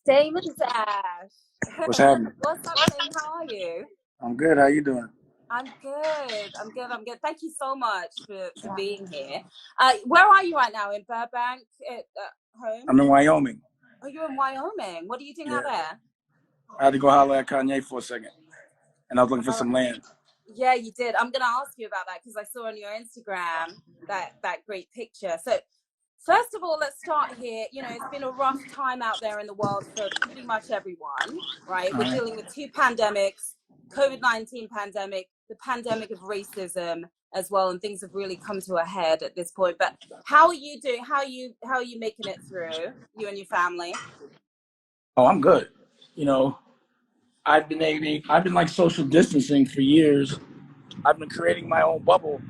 Damon Dash. What's happening? What's up, Dame? How are you? I'm good. How you doing? I'm good. I'm good. I'm good. Thank you so much for being here. Where are you right now? In Burbank at home? I'm in Wyoming. Oh, you're in Wyoming. What are you doing Yeah. out there? I had to go holler at Kanye for a second, and I was looking for Oh, some land. yeah, you did. I'm gonna ask you about that because I saw on your Instagram that great picture. So first of all, let's start here. You know, it's been a rough time out there in the world for pretty much everyone, right? All We're right. dealing with two pandemics, COVID-19 pandemic, the pandemic of racism as well, and things have really come to a head at this point. But how are you doing? How are you making it through, you and your family? Oh, I'm good. You know, I've been like social distancing for years. I've been creating my own bubble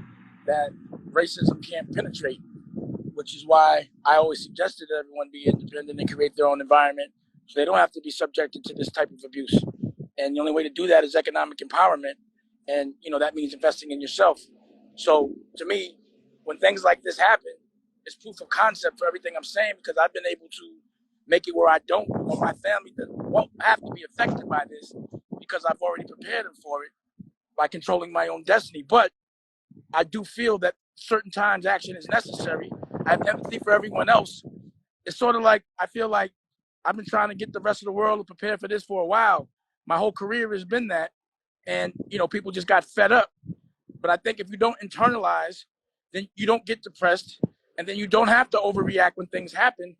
that racism can't penetrate, which is why I always suggested that everyone be independent and create their own environment so they don't have to be subjected to this type of abuse. And the only way to do that is economic empowerment. And, that means investing in yourself. So to me, when things like this happen, it's proof of concept for everything I'm saying because I've been able to make it where I don't, or my family won't have to be affected by this because I've already prepared them for it by controlling my own destiny. But I do feel that certain times action is necessary. I have empathy for everyone else. It's sort of like I feel like I've been trying to get the rest of the world to prepare for this for a while. My whole career has been that. And, people just got fed up. But I think if you don't internalize, then you don't get depressed. And then you don't have to overreact when things happen,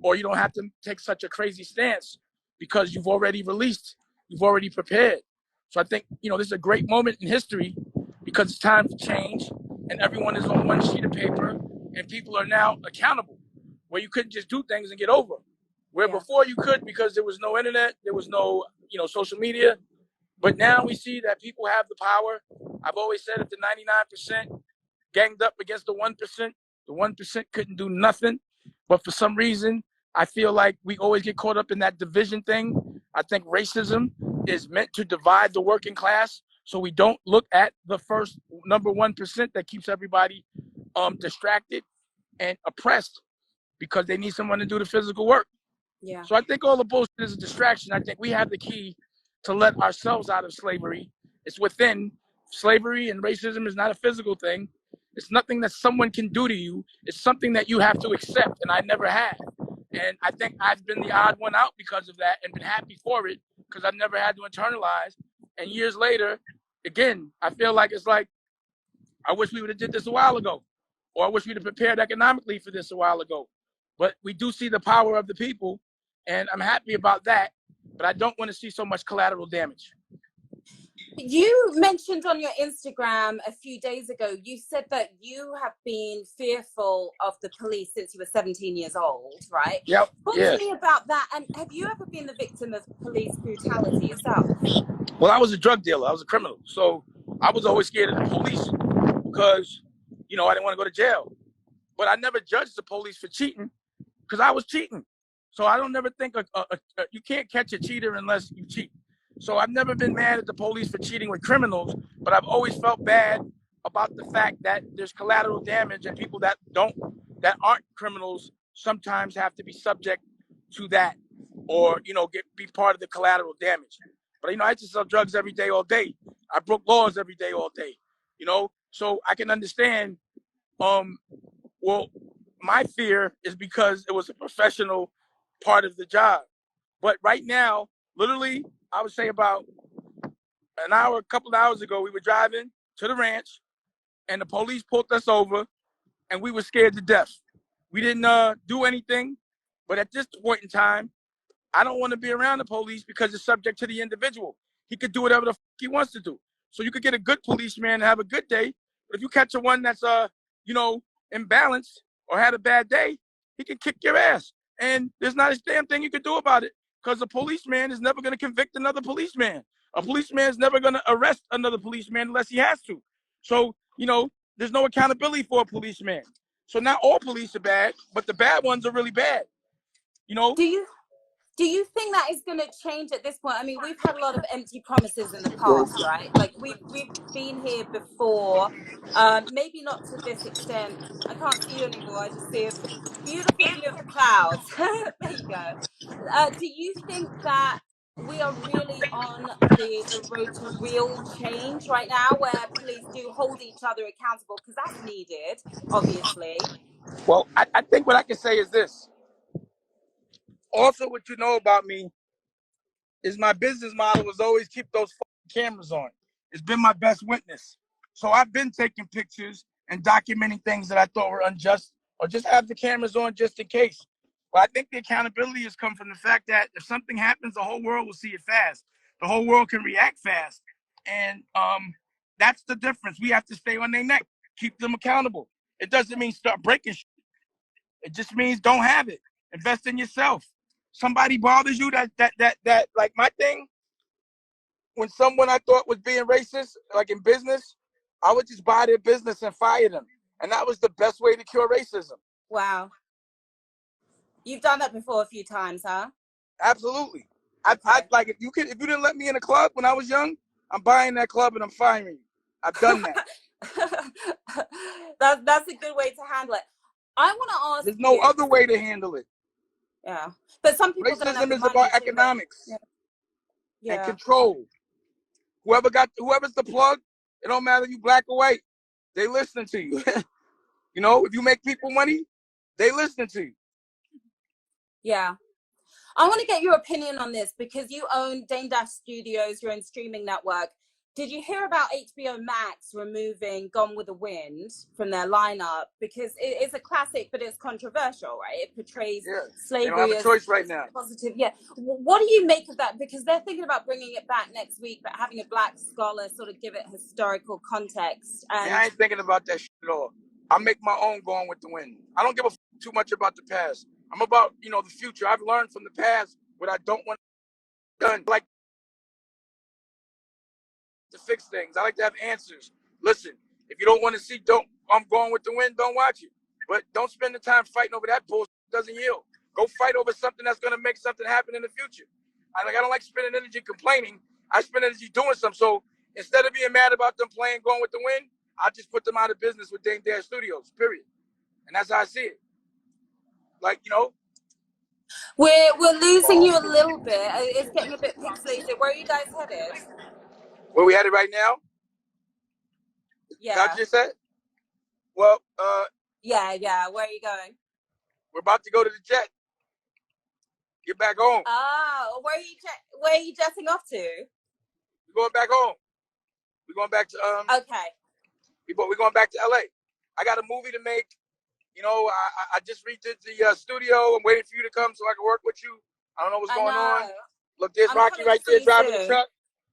or you don't have to take such a crazy stance because you've already released, you've already prepared. So I think, this is a great moment in history because it's time to change and everyone is on one sheet of paper and people are now accountable where you couldn't just do things and get over. Where before you could because there was no internet, there was no, social media. But now we see that people have the power. I've always said if the 99% ganged up against the 1% couldn't do nothing. But for some reason, I feel like we always get caught up in that division thing. I think racism is meant to divide the working class so we don't look at the first number 1% that keeps everybody distracted and oppressed because they need someone to do the physical work. Yeah. So I think all the bullshit is a distraction. I think we have the key to let ourselves out of slavery. It's within. Slavery and racism is not a physical thing. It's nothing that someone can do to you. It's something that you have to accept, and I never had. And I think I've been the odd one out because of that and been happy for it because I've never had to internalize. And years later, again, I feel like it's like, I wish we would have did this a while ago, or I wish we'd have prepared economically for this a while ago. But we do see the power of the people, and I'm happy about that. But I don't want to see so much collateral damage. You mentioned on your Instagram a few days ago, you said that you have been fearful of the police since you were 17 years old, right? Yep. Talk to me about that. And have you ever been the victim of police brutality yourself? Well, I was a drug dealer. I was a criminal. So I was always scared of the police because, I didn't want to go to jail. But I never judged the police for cheating because I was cheating. So I don't never think you can't catch a cheater unless you cheat. So I've never been mad at the police for cheating with criminals, but I've always felt bad about the fact that there's collateral damage and people that aren't criminals sometimes have to be subject to that or, be part of the collateral damage. But, I just sell drugs every day, all day. I broke laws every day, all day, so I can understand, well, my fear is because it was a professional part of the job. But right now, literally, I would say about a couple of hours ago, we were driving to the ranch and the police pulled us over and we were scared to death. We didn't do anything. But at this point in time, I don't want to be around the police because it's subject to the individual. He could do whatever the fuck he wants to do. So you could get a good policeman and have a good day. But if you catch a one that's, imbalanced or had a bad day, he can kick your ass. And there's not a damn thing you can do about it because a policeman is never going to convict another policeman. A policeman is never going to arrest another policeman unless he has to. So, there's no accountability for a policeman. So not all police are bad, but the bad ones are really bad. Do you Do you think that is going to change at this point? I mean, we've had a lot of empty promises in the past, right? Like we've been here before, maybe not to this extent. I can't see you anymore. I just see a beautiful view of the clouds. There you go. Do you think that we are really on the road to real change right now, where police do hold each other accountable? Because that's needed, obviously. Well, I think what I can say is this. Also, what you know about me is my business model was always keep those cameras on. It's been my best witness. So I've been taking pictures and documenting things that I thought were unjust, or just have the cameras on just in case. But I think the accountability has come from the fact that if something happens, the whole world will see it fast. The whole world can react fast. And that's the difference. We have to stay on their neck, keep them accountable. It doesn't mean start breaking shit. It just means don't have it. Invest in yourself. Somebody bothers you, that like my thing, when someone I thought was being racist, like in business, I would just buy their business and fire them. And that was the best way to cure racism. Wow. You've done that before a few times, huh? Absolutely. Okay. I like if you didn't let me in a club when I was young, I'm buying that club and I'm firing you. I've done that. That's a good way to handle it. I want to ask There's no you. other way to handle it. Yeah, but some people don't have Racism the is money about to economics yeah. and control. Whoever's the plug, it don't matter if you black or white, they listening to you. You know, if you make people money, they listening to you. Yeah. I want to get your opinion on this because you own Dame Dash Studios, your own streaming network. Did you hear about HBO Max removing Gone with the Wind from their lineup? Because it's a classic, but it's controversial, right? It portrays slavery. They don't have a choice right now. Positive. Yeah. What do you make of that? Because they're thinking about bringing it back next week, but having a black scholar sort of give it historical context. And I ain't thinking about that shit at all. I make my own Gone with the Wind. I don't give a too much about the past. I'm about, the future. I've learned from the past what I don't want done. Like to fix things. I like to have answers. Listen, if you don't want to see I'm Going with the Wind, don't watch it. But don't spend the time fighting over that bullshit. It doesn't yield. Go fight over something that's gonna make something happen in the future. I don't like spending energy complaining. I spend energy doing something. So instead of being mad about them playing Going with the Wind, I just put them out of business with Dame Dash Studios, period. And that's how I see it. Like, we're losing you a little bit. It's getting a bit pixelated. Where are you guys headed? Where we headed right now? Yeah. That just said? Well, yeah. Where are you going? We're about to go to the jet. Get back home. Oh, where are you jetting off to? We're going back home. We're going back to Okay. We're going back to LA. I got a movie to make. I just redid the studio. I'm waiting for you to come so I can work with you. I don't know what's going on. Look, there's Rocky right there driving the truck.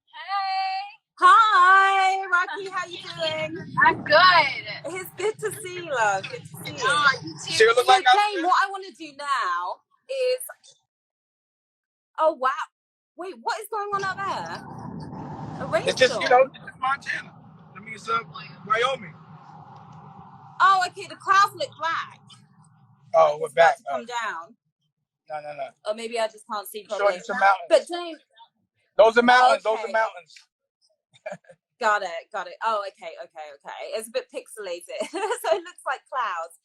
Hey. Hi, Rocky. How you doing? I'm good. It's good to see you, love. Good to see you. Oh, you too. She look like Dame, what I want to do now is. Oh wow! Wait, what is going on out there? A rainstorm? It's just, it's Montana. I mean, it's Wyoming. Oh, okay. The clouds look black. Oh, we're back. Come down. No. Or maybe I just can't see properly. Showing you some mountains. But Dame. Those are mountains. Okay. Those are mountains. Got it. Oh, okay. It's a bit pixelated, so it looks like clouds.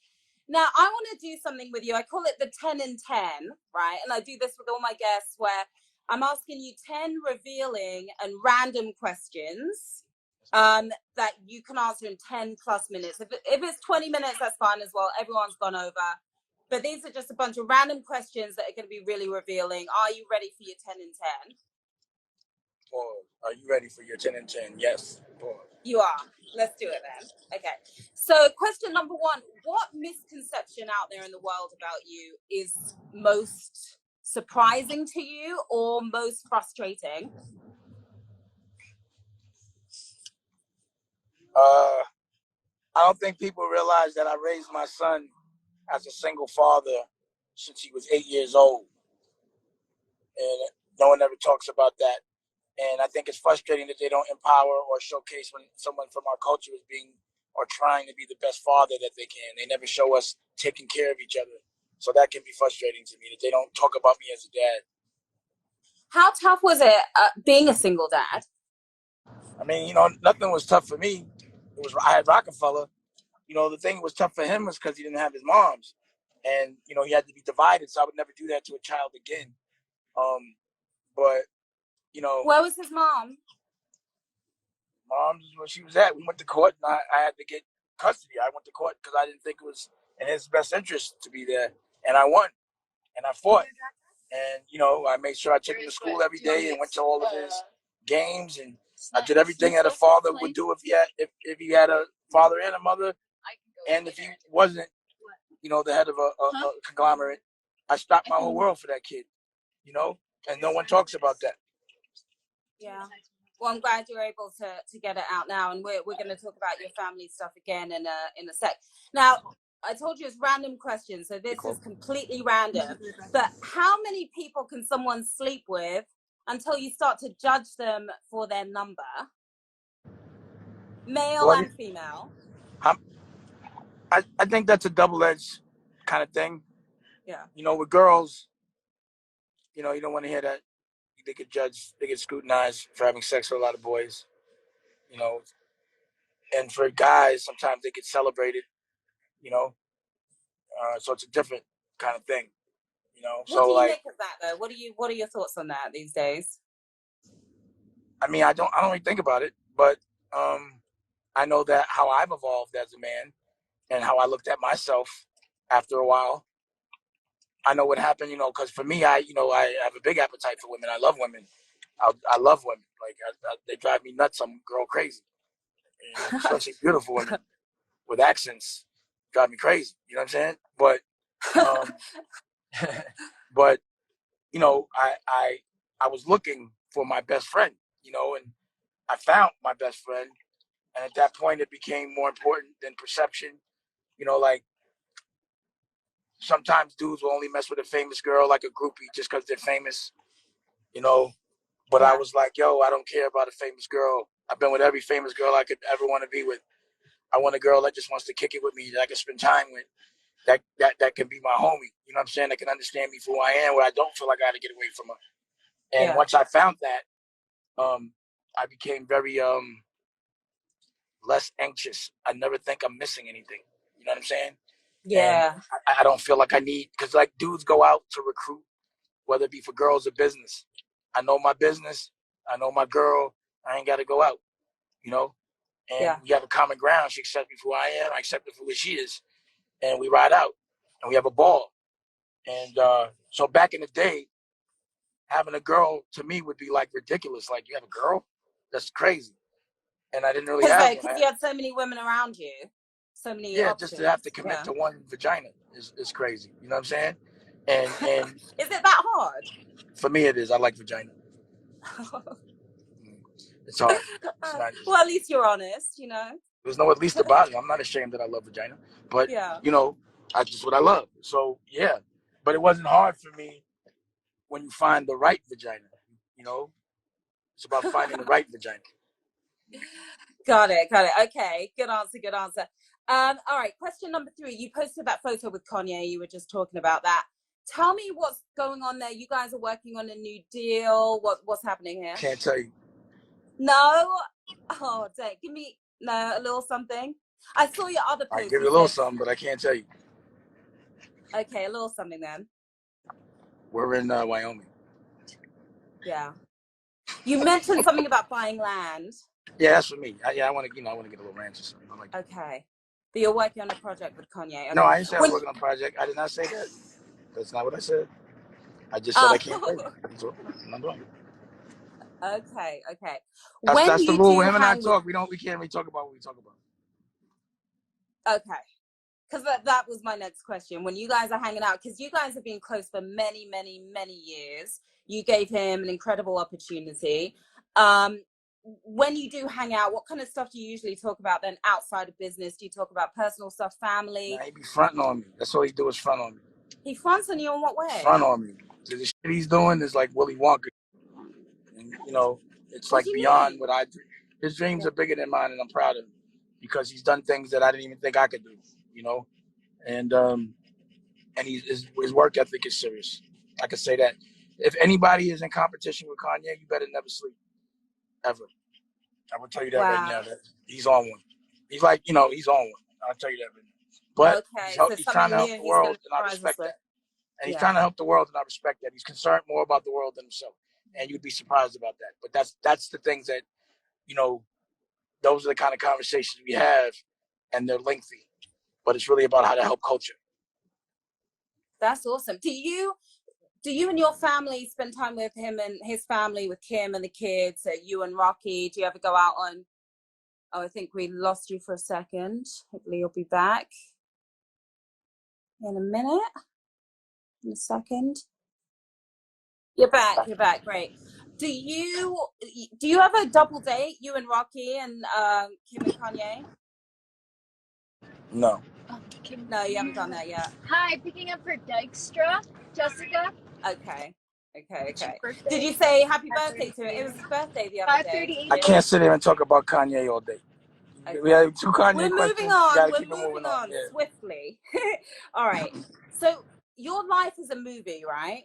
Now, I want to do something with you. I call it the 10 and 10, right? And I do this with all my guests where I'm asking you 10 revealing and random questions that you can answer in 10 plus minutes. If it's 20 minutes, that's fine as well. Everyone's gone over. But these are just a bunch of random questions that are going to be really revealing. Are you ready for your 10 and 10? Pause. Are you ready for your 10 and 10? Yes. Pause. You are. Let's do it then. Okay. So question number 1, what misconception out there in the world about you is most surprising to you or most frustrating? I don't think people realize that I raised my son as a single father since he was 8 years old. And no one ever talks about that. And I think it's frustrating that they don't empower or showcase when someone from our culture is being or trying to be the best father that they can. They never show us taking care of each other. So that can be frustrating to me that they don't talk about me as a dad. How tough was it being a single dad? I mean, nothing was tough for me. I had Rockefeller. The thing that was tough for him was because he didn't have his moms, and he had to be divided. So I would never do that to a child again. But Where was his mom? mom's is where she was at. We went to court, and I had to get custody. I went to court because I didn't think it was in his best interest to be there, and I won, and I fought, and I made sure I took him to school every day and went to all of his games, and I did everything that a father would do if he had a father and a mother, and if he wasn't, the head of a conglomerate. I stopped my whole world for that kid, and no one talks about that. Yeah. Well, I'm glad you're able to get it out now, and we're going to talk about your family stuff again in a sec. Now, I told you it's random questions, so this is completely random. But how many people can someone sleep with until you start to judge them for their number? Male and female. I think that's a double-edged kind of thing. Yeah. With girls, you don't want to hear that they get scrutinized for having sex with a lot of boys. And for guys, sometimes they get celebrated. So it's a different kind of thing. What do you make of that, though? What are your thoughts on that these days? I mean, I don't really think about it, but I know that how I've evolved as a man and how I looked at myself after a while. I know what happened, because for me, I have a big appetite for women. I love women. I love women. Like they drive me nuts. I'm girl crazy, especially beautiful women with accents drive me crazy. You know what I'm saying? But, but I was looking for my best friend, and I found my best friend, and at that point, it became more important than perception. Like sometimes dudes will only mess with a famous girl, like a groupie, just because they're famous. But I was like, yo, I don't care about a famous girl. I've been with every famous girl I could ever want to be with. I want a girl that just wants to kick it with me, that I can spend time with, that can be my homie. You know what I'm saying? That can understand me for who I am, where I don't feel like I got to get away from her. And once I found that, I became very less anxious. I never think I'm missing anything. You know what I'm saying? Yeah. And I don't feel like I need, because like dudes go out to recruit, whether it be for girls or business. I know my business. I know my girl. I ain't got to go out, And we have a common ground. She accepts me for who I am. I accept her for who she is. And we ride out and we have a ball. And so back in the day, having a girl to me would be like ridiculous. Like, you have a girl? That's crazy. And I didn't really have one. Because you had so many women around you, so many options. Just to have to commit to one vagina is crazy. You know what I'm saying? And is it that hard? For me, it is. I like vagina. It's hard. It's not easy. Well, at least you're honest, There's no at least about it. I'm not ashamed that I love vagina, but that's just what I love. So yeah, but it wasn't hard for me when you find the right vagina. It's about finding the right vagina. Got it. Okay, good answer. All right, question number 3. You posted that photo with Kanye. You were just talking about that. Tell me what's going on there. You guys are working on a new deal. What's happening here? Can't tell you. No? Oh, dang. Give me a little something. I saw your other post. I give you a little something, but I can't tell you. Okay, a little something then. We're in Wyoming. Yeah. You mentioned something about buying land. Yeah, that's for me. I want to get a little ranch or something. I like that. Okay. But you're working on a project with Kanye. Okay. No, I didn't say I was working on a project. I did not say that. That's not what I said. I just said I can't tell you. That's what I'm doing. Okay. That's the rule. When him and I talk, we can't really talk about what we talk about. Okay. Because that was my next question. When you guys are hanging out, because you guys have been close for many, many, many years, you gave him an incredible opportunity. When you do hang out, what kind of stuff do you usually talk about then outside of business? Do you talk about personal stuff, family? Nah, he be fronting on me. That's all he do is front on me. He fronts on you in what way? Front on me. The shit he's doing is like Willy Wonka. And, it's like beyond what I dream. His dreams are bigger than mine, and I'm proud of him because he's done things that I didn't even think I could do, And his work ethic is serious. I could say that. if anybody is in competition with Kanye, you better never sleep, ever. I will tell you that right now. That he's on one. He's like, he's on one. I'll tell you that right now. But Okay, so he's trying something to help new the he's going world, to and I surprise us respect with. that. And he's trying to help the world, and I respect that. He's concerned more about the world than himself, and you'd be surprised about that. But that's the things that, those are the kind of conversations we have, and they're lengthy. But it's really about how to help culture. That's awesome. Do you and your family spend time with him and his family, with Kim and the kids, you and Rocky? Do you ever go out on... Oh, I think we lost you for a second. Hopefully you'll be back in a minute. In a second. You're back. Great. Do you have a double date, you and Rocky and Kim and Kanye? No. No, you haven't done that yet. Hi, picking up for Dykstra, Jessica. Okay. Did you say happy birthday to him? It was his birthday the other day. I can't sit here and talk about Kanye all day. Okay. We have 2 Kanye questions. We're moving on swiftly. All right. So your life is a movie, right?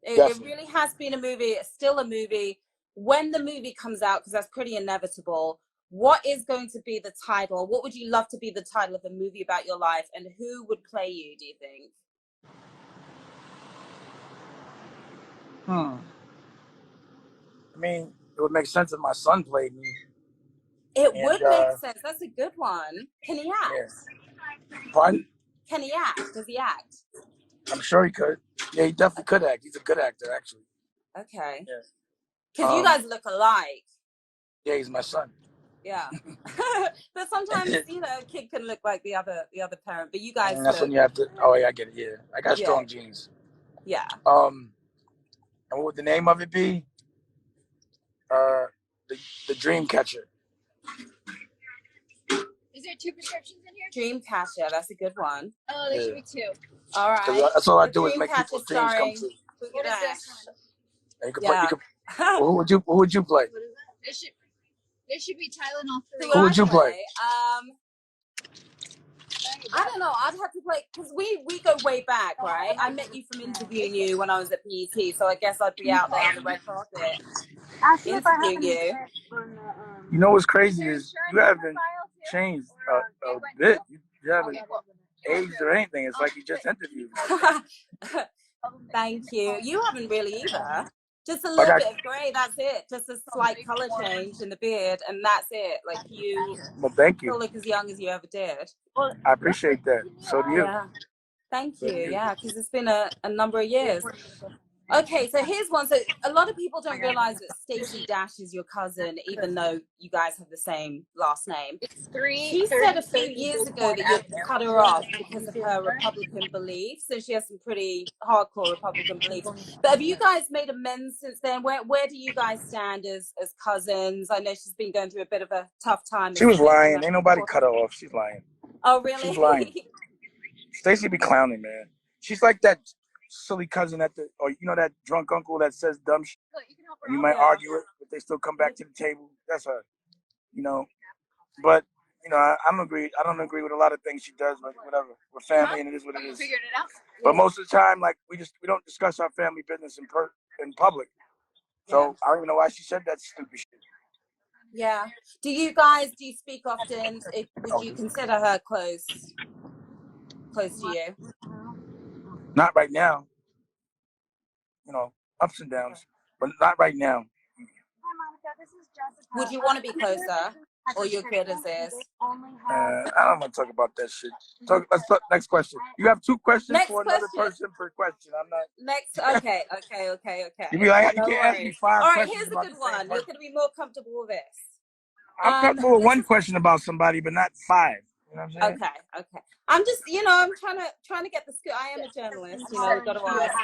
It really has been a movie. It's still a movie. When the movie comes out, because that's pretty inevitable, what is going to be the title? What would you love to be the title of a movie about your life, and who would play you, do you think? I mean, it would make sense if my son played me. It would make sense. That's a good one. Can he act? Yes. Pardon? Can he act? Does he act? I'm sure he could. Yeah, he definitely could act. He's a good actor, actually. Okay. Yeah. Because you guys look alike. Yeah, he's my son. Yeah. But sometimes, a kid can look like the other parent, but you guys and that's when you have to... Oh, yeah, I get it. Yeah. I got strong genes. Yeah. And what would the name of it be? The Dream Catcher. Is there 2 prescriptions in here? Dream Catcher, that's a good one. Oh, there should be 2. All right. That's all I do is make people's dreams come true. What is this one? Who would you play? What is it? There should be Tylenol 3. Who would you play? I don't know. I'd have to play, because we go way back, right? I met you from interviewing you when I was at PET, so I guess I'd be out there on the red carpet interviewing you. You know what's crazy is you haven't changed a bit. You haven't aged or anything. It's like you just interviewed. Thank you. You haven't really either. Just a little bit of gray, that's it. Just a slight color change in the beard, and that's it. Like you thank you. Still look as young as you ever did. I appreciate that. So do you. Yeah. Thank you. Yeah, because it's been a number of years. Okay, so here's one. So a lot of people don't realize that Stacey Dash is your cousin, even though you guys have the same last name. She said a few years ago that you cut her off because of her Republican beliefs, and she has some pretty hardcore Republican beliefs. But have you guys made amends since then? Where do you guys stand as cousins? I know she's been going through a bit of a tough time. She was lying. Ain't nobody cut her off. She's lying. Oh, really? She's lying. Stacey be clowning, man. She's like that silly cousin that drunk uncle that says dumb shit. And you might argue it, but they still come back to the table. That's her. But I don't agree. I don't agree with a lot of things she does, but whatever. We're family, and it is what it is. Figured it out. But most of the time, like we don't discuss our family business in public. So I don't even know why she said that stupid shit. Yeah. Do you speak often? Would you consider her close to you? Not right now. Ups and downs, but not right now. Would you want to be closer, or you're good as is? I don't want to talk about that shit. Let's talk next question. You have 2 questions for another person per question. I'm not. Next. Okay. You can't ask me 5 questions. All right, here's a good one. You're going to be more comfortable with this. I'm comfortable with 1 question about somebody, but not 5. You know what I'm saying? Okay. I'm just, I'm trying to get the scoop. I am a journalist, gotta ask.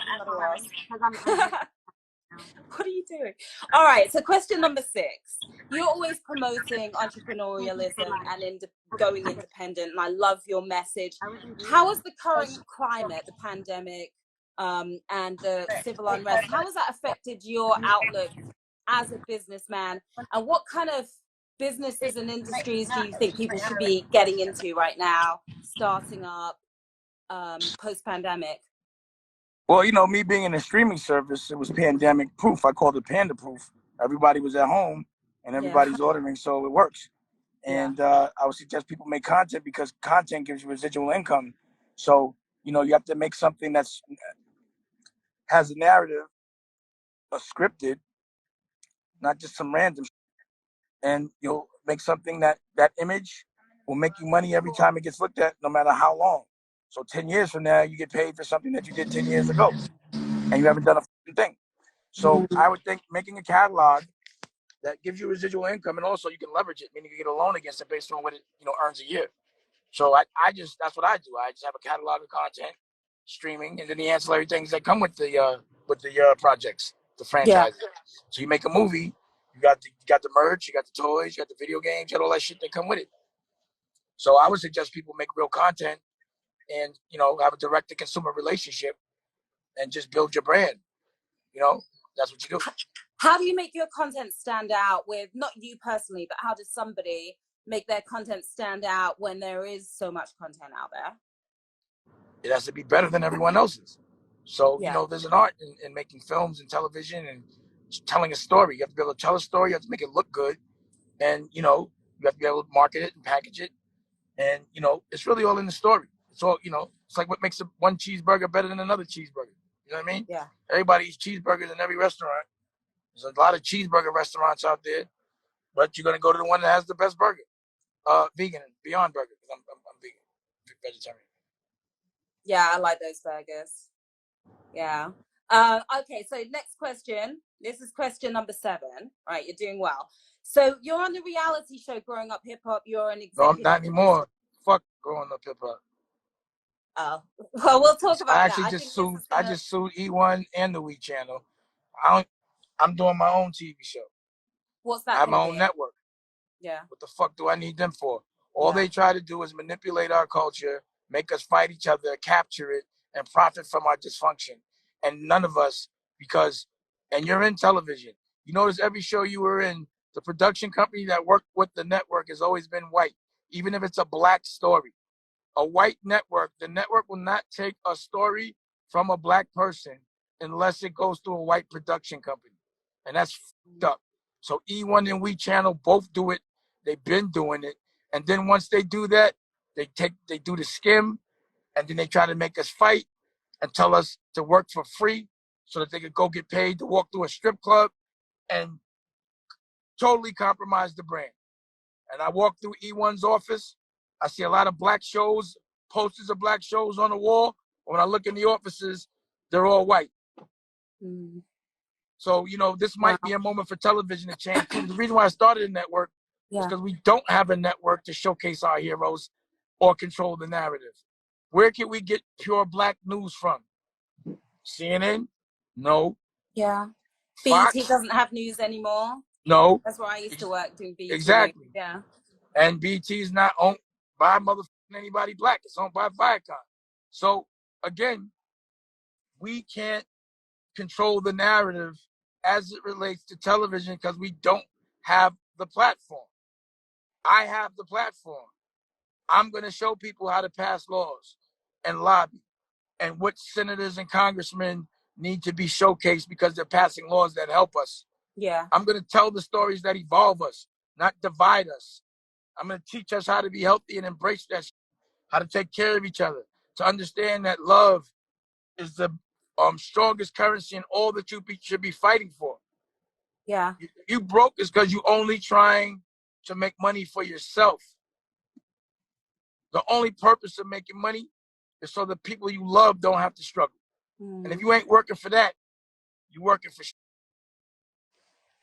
What are you doing? All right, so question number 6. You're always promoting entrepreneurialism and going independent, and I love your message. How has the current climate, the pandemic, and the civil unrest, how has that affected your outlook as a businessman? And what kind of businesses and industries do you think people should be getting into right now, starting up, post-pandemic? Well, you know, me being in a streaming service, it was pandemic proof. I called it panda proof. Everybody was at home and everybody's ordering, so it works. And I would suggest people make content because content gives you residual income. So, you know, you have to make something that's has a narrative, a scripted, not just some random. And you'll make something that image will make you money every time it gets looked at, no matter how long. So 10 years from now, you get paid for something that you did 10 years ago, and you haven't done a thing. So I would think making a catalog that gives you residual income, and also you can leverage it, meaning you get a loan against it based on what it earns a year. So I just that's what I do. I just have a catalog of content, streaming, and then the ancillary things that come with the projects, the franchises. So you make a movie, you got the merch, you got the toys, you got the video games, you got all that shit that come with it. So I would suggest people make real content and have a direct to consumer relationship and just build your brand. That's what you do. How do you make your content stand out with, not you personally, but how does somebody make their content stand out when there is so much content out there? It has to be better than everyone else's. So, there's an art in making films and television and telling a story. You have to be able to tell a story. You have to make it look good. And, you have to be able to market it and package it. And, it's really all in the story. It's all, it's like what makes one cheeseburger better than another cheeseburger. You know what I mean? Yeah. Everybody eats cheeseburgers in every restaurant. There's a lot of cheeseburger restaurants out there, but you're going to go to the one that has the best burger. Vegan, Beyond Burger, because I'm vegan, vegetarian. Yeah, I like those burgers. Yeah. Okay, so next question. This is question number 7. All right, you're doing well. So you're on the reality show Growing Up Hip Hop. You're an executive. No, I'm not anymore. Fuck Growing Up Hip Hop. Oh, well, we'll talk about I that. just sued E1 and the We Channel. I'm doing my own TV show. What's that? I have my own network. Yeah. What the fuck do I need them for? All they try to do is manipulate our culture, make us fight each other, capture it, and profit from our dysfunction. And none of us, and you're in television. You notice every show you were in, the production company that worked with the network has always been white, even if it's a black story. A white network, the network will not take a story from a black person unless it goes through a white production company. And that's fucked up. So E1 and We Channel both do it. They've been doing it. And then once they do that, they do the skim, and then they try to make us fight and tell us to work for free so that they could go get paid to walk through a strip club and totally compromise the brand. And I walk through E1's office, I see a lot of black shows, posters of black shows on the wall. When I look in the offices, they're all white. Mm. So, this might be a moment for television to change too. The reason why I started a network is because we don't have a network to showcase our heroes or control the narrative. Where can we get pure black news from? CNN? No. Yeah. Fox? BET doesn't have news anymore. No. That's where I used to work, doing BET. Exactly. Yeah. And BT is not owned by motherfucking anybody black. It's owned by Viacom. So, again, we can't control the narrative as it relates to television because we don't have the platform. I have the platform. I'm going to show people how to pass laws and lobby and what senators and congressmen need to be showcased because they're passing laws that help us. Yeah. I'm going to tell the stories that evolve us, not divide us. I'm going to teach us how to be healthy and embrace that, how to take care of each other, to understand that love is the strongest currency in all that you should be fighting for. Yeah. You broke is because you only trying to make money for yourself. The only purpose of making money is so the people you love don't have to struggle. And if you ain't working for that, you're working for shit.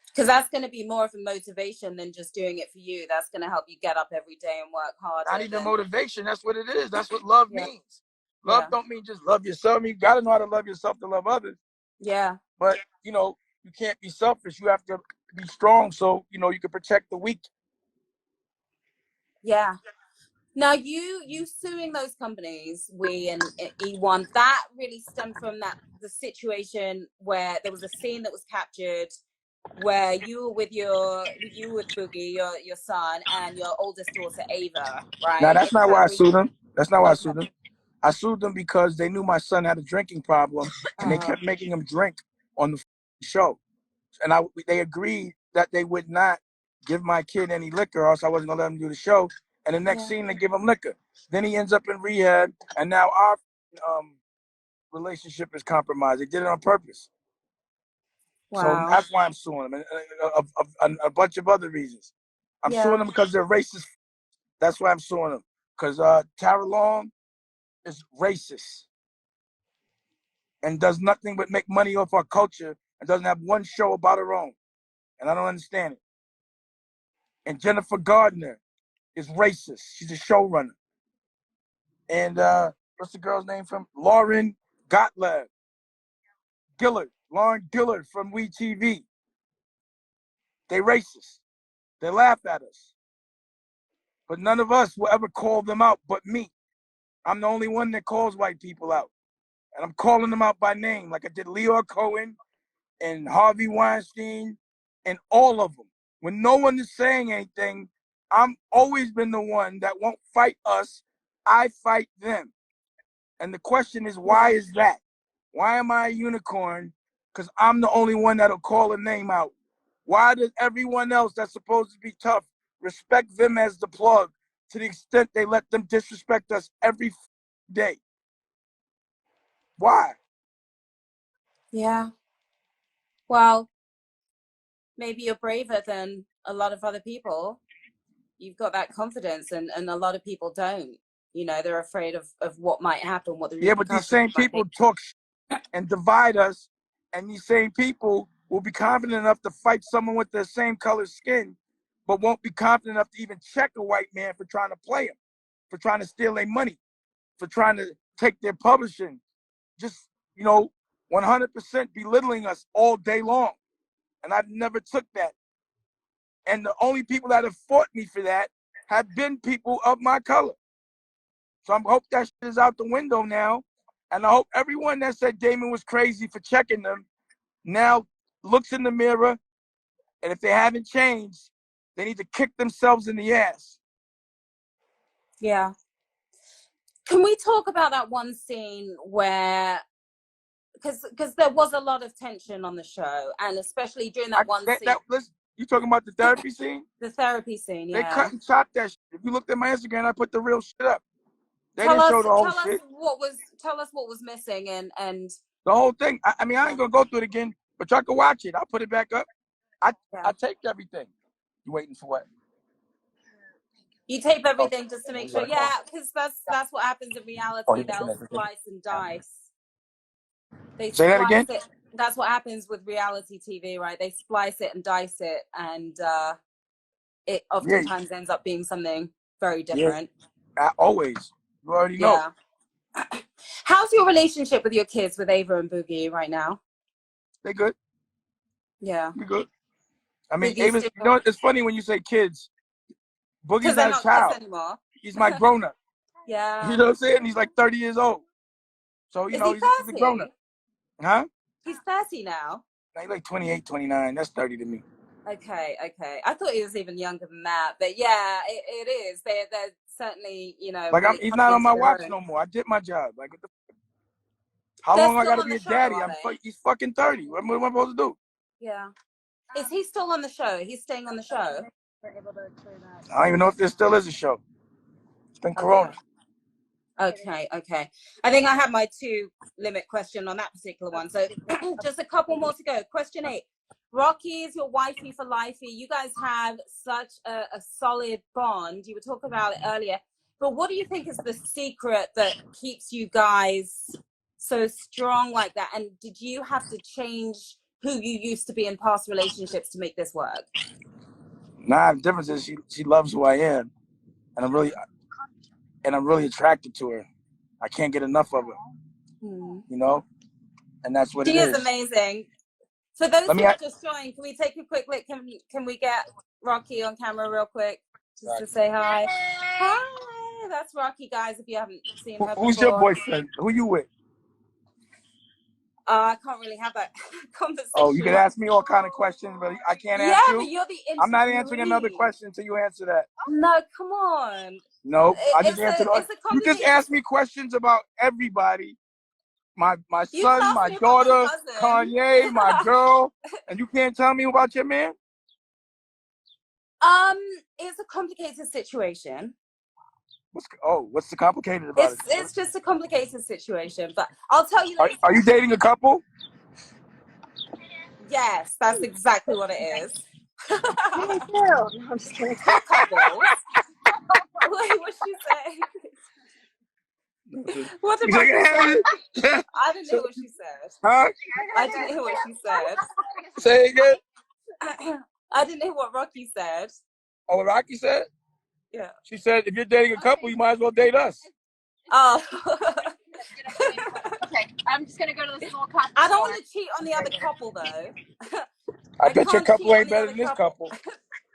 Because that's going to be more of a motivation than just doing it for you. That's going to help you get up every day and work hard. Not even motivation. That's what it is. That's what love means. Love don't mean just love yourself. You got to know how to love yourself to love others. Yeah. But, you can't be selfish. You have to be strong so, you can protect the weak. Yeah. Now, you suing those companies, We and E1, that really stemmed from the situation where there was a scene that was captured where you were with Boogie, your son, and your oldest daughter, Ava, right? Now, that's not why I sued him. That's not why I sued him. I sued them because they knew my son had a drinking problem, and they kept making him drink on the show. And they agreed that they would not give my kid any liquor, or else I wasn't gonna let him do the show. And the next scene, they give him liquor. Then he ends up in rehab, and now our relationship is compromised. They did it on purpose. Wow. So that's why I'm suing them, and a bunch of other reasons. I'm suing them because they're racist. That's why I'm suing them. Because Tara Long is racist and does nothing but make money off our culture and doesn't have one show about her own. And I don't understand it. And Jennifer Gardner is racist. She's a showrunner. And what's the girl's name from? Lauren Gottlieb. Lauren Gillard from We TV. They racist. They laugh at us. But none of us will ever call them out but me. I'm the only one that calls white people out. And I'm calling them out by name, like I did Leor Cohen and Harvey Weinstein and all of them. When no one is saying anything, I'm always been the one that won't fight us. I fight them. And the question is, why is that? Why am I a unicorn? Because I'm the only one that'll call a name out. Why does everyone else that's supposed to be tough respect them as the plug to the extent they let them disrespect us every day? Why? Yeah. Well, maybe you're braver than a lot of other people. You've got that confidence, and a lot of people don't. You know, they're afraid of what might happen, what the repercussions but these same people talk and divide us, and these same people will be confident enough to fight someone with the same color skin, but won't be confident enough to even check a white man for trying to play him, for trying to steal their money, for trying to take their publishing. Just, 100% belittling us all day long. And I've never took that. And the only people that have fought me for that have been people of my color. So I hope that shit is out the window now. And I hope everyone that said Damon was crazy for checking them now looks in the mirror. And if they haven't changed, they need to kick themselves in the ass. Yeah. Can we talk about that one scene where, because there was a lot of tension on the show, and especially during that scene. You talking about the therapy scene? The therapy scene, yeah. They cut and chopped that shit. If you looked at my Instagram, I put the real shit up. They didn't show the whole shit. Tell us what was missing and the whole thing. I ain't gonna go through it again, but y'all can watch it. I'll put it back up. I taped everything. You waiting for what? You tape everything just to make sure, because that's what happens in reality. They'll slice and dice. They say that again. That's what happens with reality TV, right? They splice it and dice it, and it oftentimes ends up being something very different. Yeah. Always. You already know. Yeah. How's your relationship with your kids, with Ava and Boogie, right now? They good. Yeah. We good. I mean, Ava's, it's funny when you say kids. Boogie's not a child anymore. He's my grown up. Yeah. You know what I'm saying? He's like 30 years old. So, he's a grown up. Huh? He's 30 now. He's like 28, 29. That's 30 to me. Okay. I thought he was even younger than that. But yeah, it is. They're certainly, Like, really he's not on my watch no more. I did my job. Like, how long I gotta be a daddy? He's fucking 30. What am I supposed to do? Yeah. Is he still on the show? He's staying on the show? I don't even know if there still is a show. It's been Corona. Okay. I think I have my 2-limit question on that particular one. So just a couple more to go. Question 8. Rocky is your wifey for lifey. You guys have such a solid bond. You were talking about it earlier. But what do you think is the secret that keeps you guys so strong like that? And did you have to change who you used to be in past relationships to make this work? Nah, the difference is she loves who I am. And I'm really attracted to her. I can't get enough of her. And that's what it is. She is amazing. For those who are just joining, can we take a quick look? Can we get Rocky on camera real quick just to say hi? Hi, that's Rocky, guys. If you haven't seen her before. Who's your boyfriend? Who you with? I can't really have that conversation. Oh, you can ask me all kind of questions, but I can't answer you. Yeah, but you're the I'm not answering another question until you answer that. No, come on. No, I just answered all. It's a You just asked me questions about everybody. My You can son, ask my me about my daughter, cousin. Kanye, my girl, and you can't tell me about your man? It's a complicated situation. What's the complicated about it? It's just a complicated situation, but I'll tell you later. Are you dating a couple? Yes, that's exactly what it is. Me too. No, I'm just kidding. Two couples. Wait, what'd she say? What did Rocky say? I didn't hear what she said. Huh? I didn't hear what she said. Say again. I didn't hear what Rocky said. Oh, what Rocky said? Yeah. She said, if you're dating a couple, you might as well date us. Oh. Okay, I'm just gonna go to the small couple. I don't want to cheat on the other couple though. I bet your couple ain't better than this couple.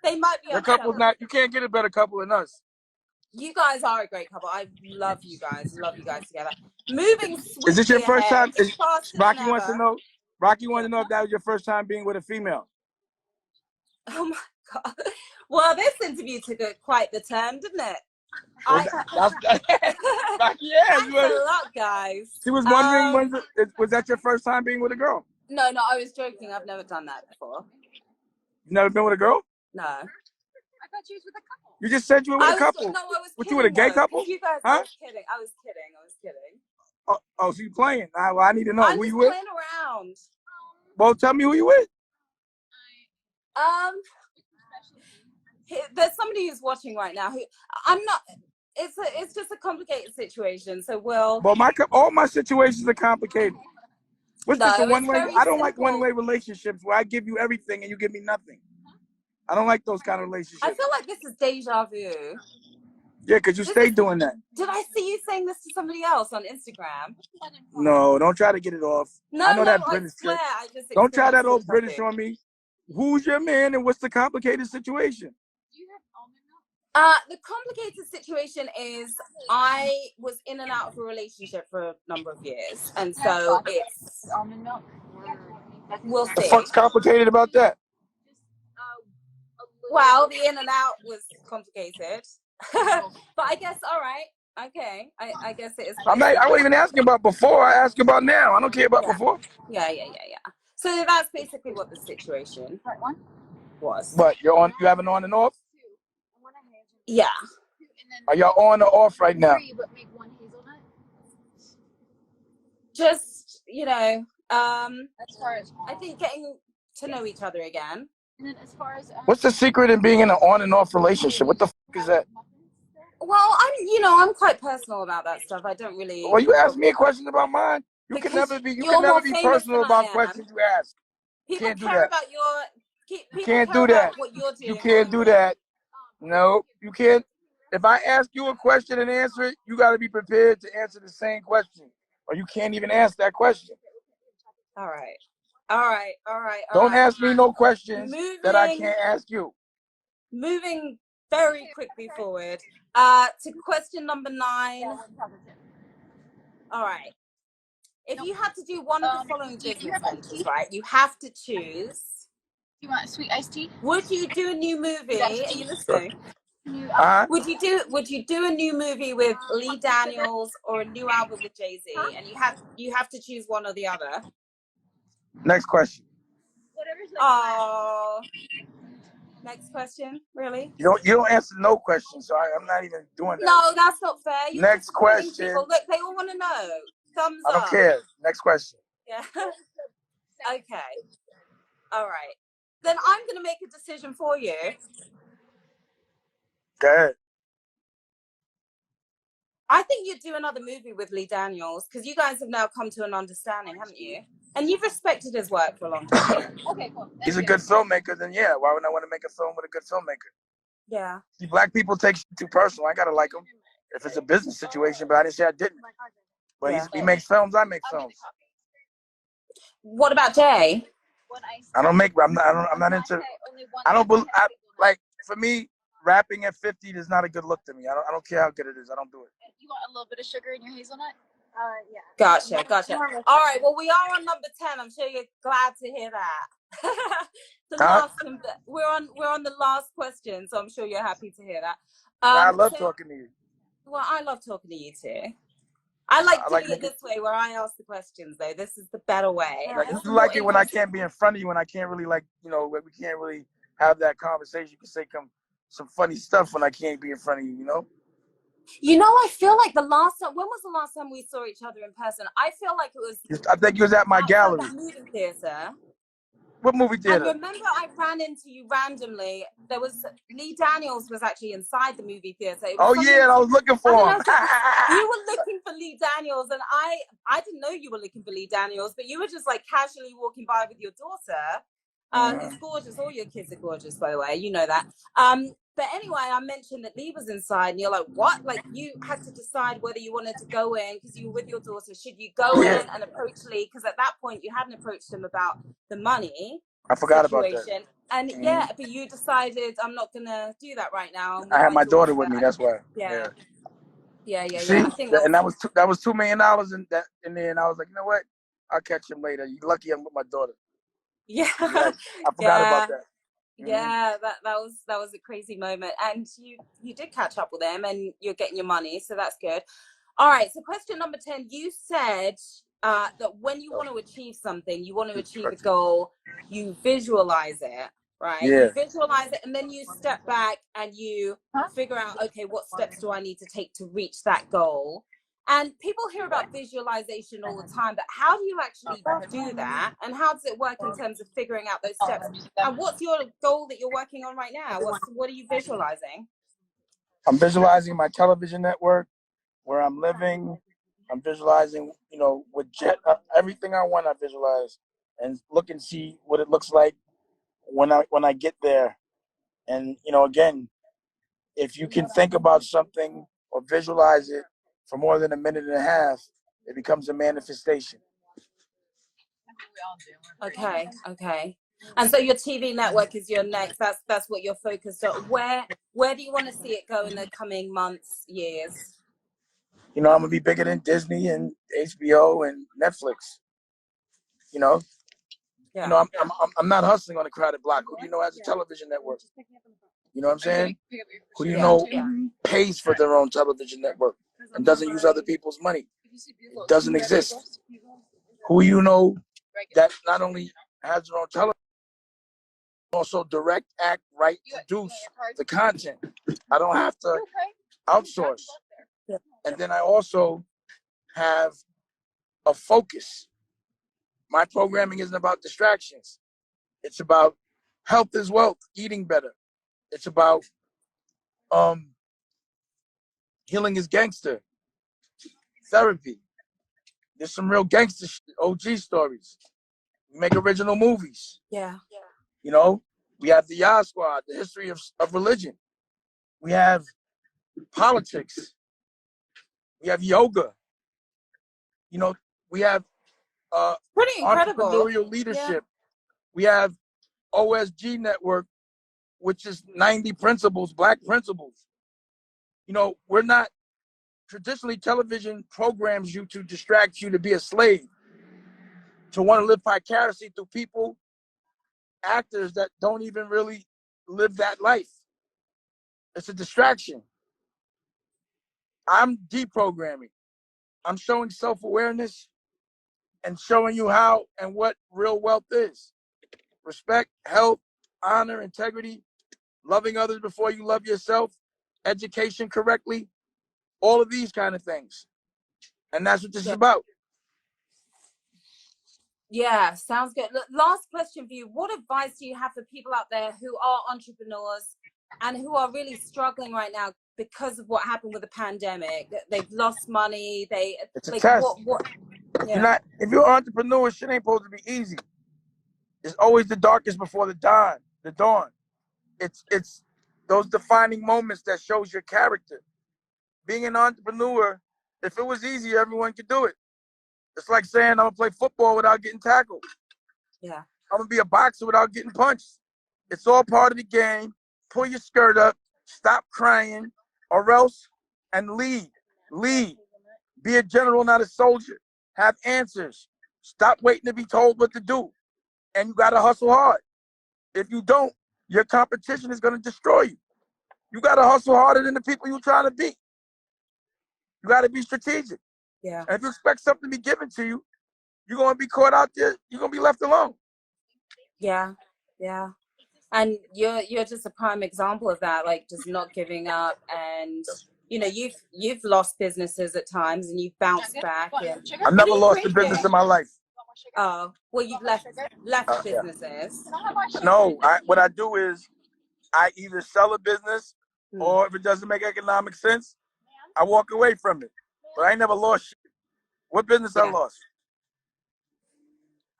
They might be. Your couple's not. You can't get a better couple than us. You guys are a great couple. I love you guys. Love you guys together. Moving swiftly. Is this your first time? Rocky wants to know. Rocky wants to know if that was your first time being with a female. Oh my god! Well, this interview took quite the turn, didn't it? Rocky Thanks a lot, guys. She was wondering, was that your first time being with a girl? No, I was joking. I've never done that before. You never been with a girl? No. I thought you was with a couple. You just said you were with a couple. No, I was kidding. You with a gay couple? You guys, huh? I was kidding. I was kidding. Oh, so you playing? Well, I need to know. I'm who just you with? playing around. Well, tell me who you with. There's somebody who's watching right now who I'm not. It's just a complicated situation. So we'll. Well, all my situations are complicated. What's this, a one-way? I don't like one-way relationships where I give you everything and you give me nothing. I don't like those kind of relationships. I feel like this is deja vu. Yeah, because you stay doing that. Did I see you saying this to somebody else on Instagram? No, don't try to get it off. No, I know that British trick. Don't try that old British on me. Who's your man and what's the complicated situation? The complicated situation is I was in and out of a relationship for a number of years, and so it's we'll see. What the fuck's complicated about that? Well, the in and out was complicated, but I guess all right, okay. I guess it is. I wasn't even asking about before. I ask about now. I don't care about before. Yeah. So that's basically what the situation was. But you have an on and off? Yeah. Are y'all on or off right now? Just, I think getting to know each other again. And then as far as what's the secret in being in an on and off relationship? What the fuck is that? Well, I'm quite personal about that stuff. I don't really. Well, you asked me a question about mine. You can never be personal about questions you ask. People care about you can't do that. What you're doing. You can't do that. No, you can't. If I ask you a question and answer it, you got to be prepared to answer the same question, or you can't even ask that question. All right. Don't ask me no questions that I can't ask you. Moving very quickly forward to question number 9. All right. If you had to do one of the following business ventures, right, you have to choose. You want a sweet iced tea? Would you do a new movie? Are you listening? Would you do a new movie with Lee Daniels or a new album with Jay-Z? And you have to choose one or the other. Next question. Oh. Next question, really? You don't answer no questions, so I'm not even doing that. No, that's not fair. Next question. Look, they all want to know. Thumbs up. I don't care. Next question. Yeah. Okay. All right. Then I'm going to make a decision for you. Go ahead. I think you'd do another movie with Lee Daniels because you guys have now come to an understanding, haven't you? And you've respected his work for a long time. Okay, cool. He's a good filmmaker, then yeah. Why would I want to make a film with a good filmmaker? Yeah. See, black people take shit too personal. I gotta like him if it's a business situation, but I didn't say I didn't. But he makes films. I make films. What about Jay? I'm not into. Like for me, rapping at 50 is not a good look to me. I don't care how good it is. I don't do it. You want a little bit of sugar in your hazelnut? Yeah. Gotcha. All right. Well, we are on number 10. I'm sure you're glad to hear that. We're on the last question, so I'm sure you're happy to hear that. I love So, talking to you. well, I love talking to you too. I like doing it this way, where I ask the questions. Though this is the better way. Like, you like it when I can't be in front of you, when I can't really, like, we can't really have that conversation. You can say some funny stuff when I can't be in front of you. I feel like the last time. When was the last time we saw each other in person? I feel like it was. I think you was at my gallery. That movie theater. What movie theater? And remember, I ran into you randomly. There was Lee Daniels was actually inside the movie theater. Oh yeah, and I was looking for him. You were looking for Lee Daniels, and I didn't know you were looking for Lee Daniels, but you were just like casually walking by with your daughter, who's gorgeous. All your kids are gorgeous, by the way. You know that. But anyway, I mentioned that Lee was inside, and you're like, what? Like, you had to decide whether you wanted to go in because you were with your daughter. Should you go in and approach Lee? Because at that point, you hadn't approached him about the money. I forgot situation. about that. And but you decided, I'm not gonna do that right now. I had my daughter with me. That's why. Yeah. See? I think and that was $2 million in that. And then I was like, you know what? I'll catch him later. You lucky I'm with my daughter. Yeah. I forgot about that. Yeah, that was a crazy moment, and you did catch up with him, and you're getting your money, so that's good. All right, so question number 10. You said that when you want to achieve something, you want to achieve a goal, you visualize it, right? Yeah. You visualize it, and then you step back and you figure out, okay, what steps do I need to take to reach that goal? And people hear about visualization all the time, but how do you actually do that? And how does it work in terms of figuring out those steps? And what's your goal that you're working on right now? What are you visualizing? I'm visualizing my television network, where I'm living. I'm visualizing, with everything I want, I visualize and look and see what it looks like when I get there. And, again, if you can think about something or visualize it for more than a minute and a half, it becomes a manifestation. Okay. And so your TV network is your next. That's what you're focused on. Where do you want to see it go in the coming months, years? I'm gonna be bigger than Disney and HBO and Netflix. I'm not hustling on a crowded block. Who do you know has a television network? You know what I'm saying? Who do you know pays for their own television network and doesn't use other people's money? It doesn't exist. Who you know that not only has their own television, also direct, act, write, produce the content. I don't have to outsource. And then I also have a focus. My programming isn't about distractions. It's about health is wealth, eating better. It's about healing is gangster, therapy. There's some real gangster OG stories. We make original movies. Yeah. We have the Yah Squad, the history of religion. We have politics. We have yoga. We have pretty incredible entrepreneurial leadership. Yeah. We have OSG Network, which is 90 principles, Black principles. We're not traditionally, television programs you to distract you to be a slave, to want to live vicariously through people, actors that don't even really live that life. It's a distraction. I'm deprogramming. I'm showing self-awareness and showing you how and what real wealth is. Respect, health, honor, integrity, loving others before you love yourself, education correctly, all of these kind of things. And that's what this is about. Yeah, sounds good. Last question for you. What advice do you have for people out there who are entrepreneurs and who are really struggling right now because of what happened with the pandemic? They've lost money. It's a test. Yeah. If you're an entrepreneur, shit ain't supposed to be easy. It's always the darkest before the dawn. It's those defining moments that shows your character. Being an entrepreneur, if it was easy, everyone could do it. It's like saying I'm gonna play football without getting tackled. Yeah. I'm gonna be a boxer without getting punched. It's all part of the game. Pull your skirt up, stop crying, or else, and lead. Be a general, not a soldier. Have answers. Stop waiting to be told what to do. And you gotta hustle hard. If you don't, your competition is gonna destroy you. You got to hustle harder than the people you're trying to beat. You got to be strategic. Yeah. And if you expect something to be given to you, you're going to be caught out there. You're going to be left alone. Yeah. Yeah. And you're just a prime example of that, like just not giving up. And you know, you've lost businesses at times and you've bounced back. And I've never lost a business in my life. Oh, well, you've left businesses. Yeah. No, what I do is I either sell a business or if it doesn't make economic sense, I walk away from it. But I ain't never lost shit. What business I lost?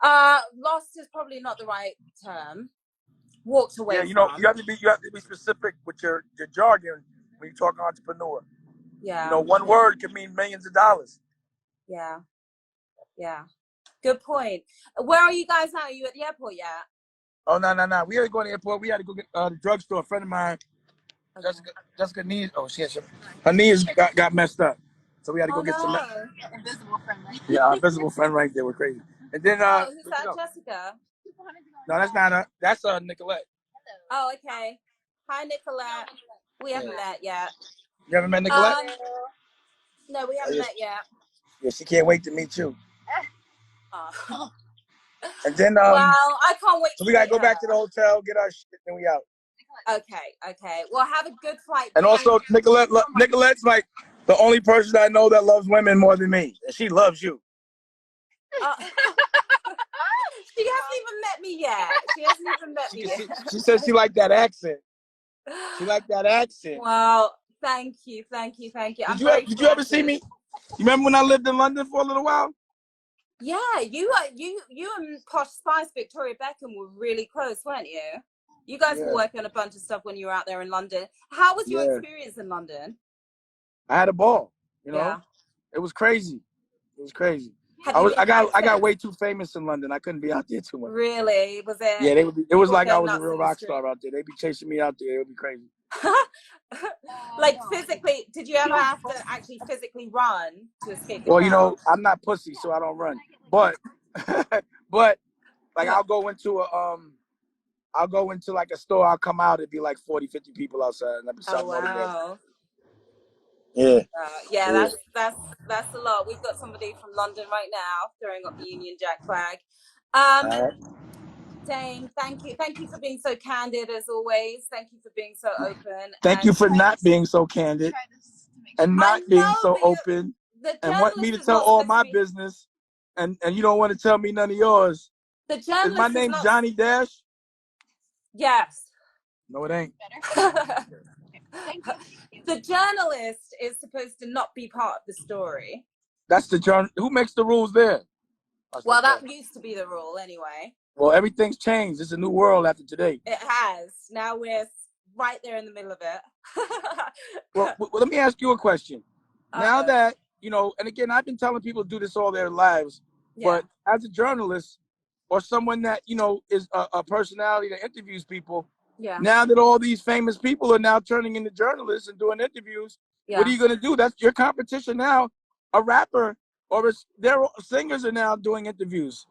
Lost is probably not the right term. Walked away you know, from. you have to be specific with your jargon when you talk entrepreneur. Yeah. You know, one word can mean millions of dollars. Yeah. Yeah. Good point. Where are you guys now? Are you at the airport yet? Oh, no. We had to go to the airport. We had to go get the drugstore. A friend of mine, Jessica knees. Oh, her knees got messed up. So we had to go get some. Invisible friend, right? Yeah, invisible friend right there. We're crazy. And then who's that? Jessica? No, that's not her. That's Nicolette. Oh, okay. Hi, Nicolette. We haven't met yet. You haven't met Nicolette? No, we haven't met yet. Yeah, she can't wait to meet you. Oh. And then well, I can't wait. So we gotta go back to the hotel, get our shit, then we out. Okay. Well, have a good flight. And also, Nicolette's like the only person I know that loves women more than me. And she loves you. She hasn't even met me yet. She says she liked that accent. She liked that accent. Well, thank you. Did you ever see me? You remember when I lived in London for a little while? Yeah, you and Posh Spice, Victoria Beckham were really close, weren't you? You guys were working on a bunch of stuff when you were out there in London. How was your experience in London? I had a ball. You know, it was crazy. I got way too famous in London. I couldn't be out there too much. Really? Was it? Yeah, it was like I was a real rock star out there. They'd be chasing me out there. It would be crazy. Like physically, did you ever have to actually physically run to escape the crowd? Well, you know, I'm not pussy, so I don't run. But like I'll go into like a store, I'll come out, it'd be like 40, 50 people outside, and I'd be shouting all the gas. Yeah. That's a lot. We've got somebody from London right now throwing up the Union Jack flag. Dane, thank you for being so candid as always. Thank you for being so open. Thank you for not being so candid and not being so open and want me to tell all my business and you don't want to tell me none of yours. The journalist is my name Johnny Dash? Yes. No, it ain't. The journalist is supposed to not be part of the story. That's the journal. Who makes the rules there? Well, that used to be the rule anyway. Well, everything's changed. It's a new world after today. It has. Now we're right there in the middle of it. well, let me ask you a question. Now that, you know, and again, I've been telling people to do this all their lives, but as a journalist or someone that, you know, is a personality that interviews people, now that all these famous people are now turning into journalists and doing interviews, what are you going to do? That's your competition now. A rapper or their singers are now doing interviews.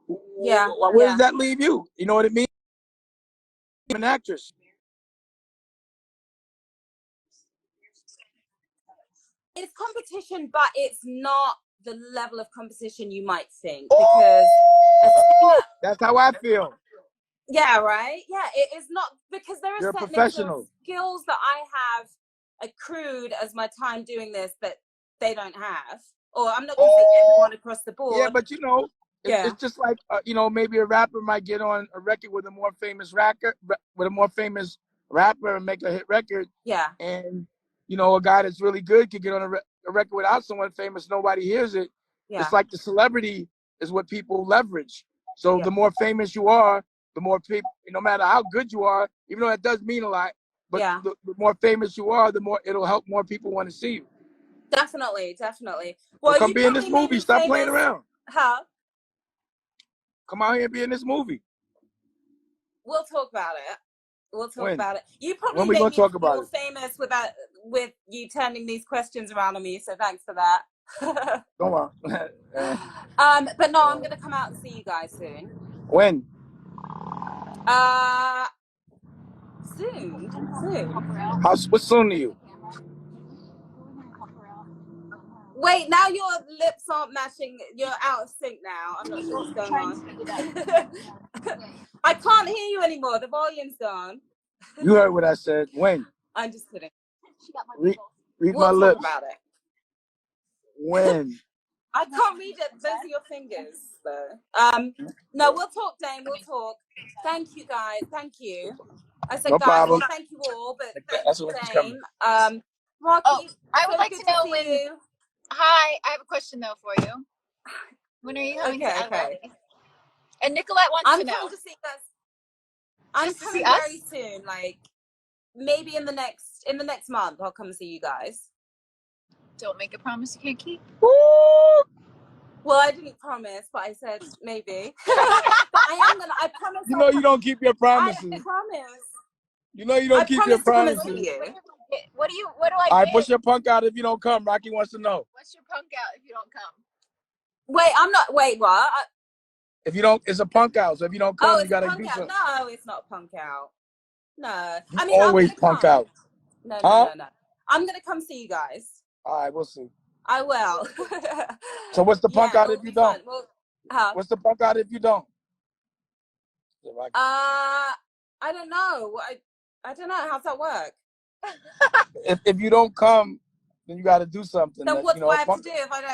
Where does that leave you? You know what I mean? An actress. It's competition, but it's not the level of competition you might think, because that's how I feel. Yeah, right. Yeah, it is not, because there are certain skills that I have accrued as my time doing this that they don't have. Or I'm not going to say everyone across the board. Yeah, but you know, it's just like you know, maybe a rapper might get on a record with a more famous rapper, and make a hit record. Yeah. And you know, a guy that's really good could get on a record without someone famous. Nobody hears it. Yeah. It's like the celebrity is what people leverage. So the more famous you are, the more people, no matter how good you are, even though that does mean a lot, but the more famous you are, the more it'll help more people want to see you. Definitely. Well, come be in this movie. Stop playing around. Huh? Come out here and be in this movie. We'll talk about it. About it. You probably made me more famous with you turning these questions around on me, so thanks for that. Go on. But no, I'm going to come out and see you guys soon. When? Soon. What's soon to you? Wait, now your lips aren't matching. You're out of sync now. I'm not sure what's going on. I can't hear you anymore. The volume's gone. You heard what I said. When? I'm just kidding. Read We'll my talk lips. about it. When? I can't read it. Those are your fingers, though. No, we'll talk, Dane. We'll talk. Thank you, guys. Thank you. I said, No guys, problem. well, thank you all, but thank That's you, what was Dane. coming. Rocky, Oh, I would so like good to know see when. you. Hi, I have a question though for you. When are you coming to LA? Okay. And Nicolette wants I'm to know. coming to see you guys. I'm Just to coming see us? very soon, like maybe in the next month. I'll come see you guys. Don't make a promise you can't keep. Woo! Well, I didn't promise, but I said maybe. But I am gonna. I promise. You know you don't keep your promises. I promise. You know you don't keep your promise to come and promises. see you. What do I All right, get? push your punk out if you don't come. Rocky wants to know. What's your punk out if you don't come? Wait, I'm not. Wait, what? If you don't, it's a punk out. So if you don't come, Oh, you gotta it's a do punk out. something. No, it's not punk out. No, You I mean always I'm gonna punk come. out. No. Huh? I'm gonna come see you guys. All right, we'll see. I will. So what's the punk out it'll if you be don't? fun. Well, What's the punk out if you don't? I don't know. I don't know. How's that work? If you don't come, then you got to do something. Then what you do know, I have to do if I don't?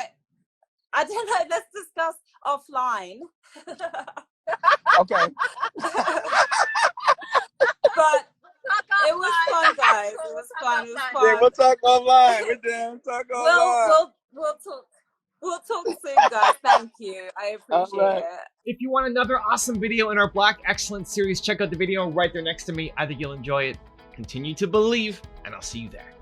I don't know. Let's discuss offline. Okay. But it was fun, guys. It was fun. It was fun. Yeah, we'll talk offline. We're down. Talk offline. We'll talk. We'll talk soon, guys. Thank you. I appreciate it. If you want another awesome video in our Black Excellence series, check out the video right there next to me. I think you'll enjoy it. Continue to believe, and I'll see you there.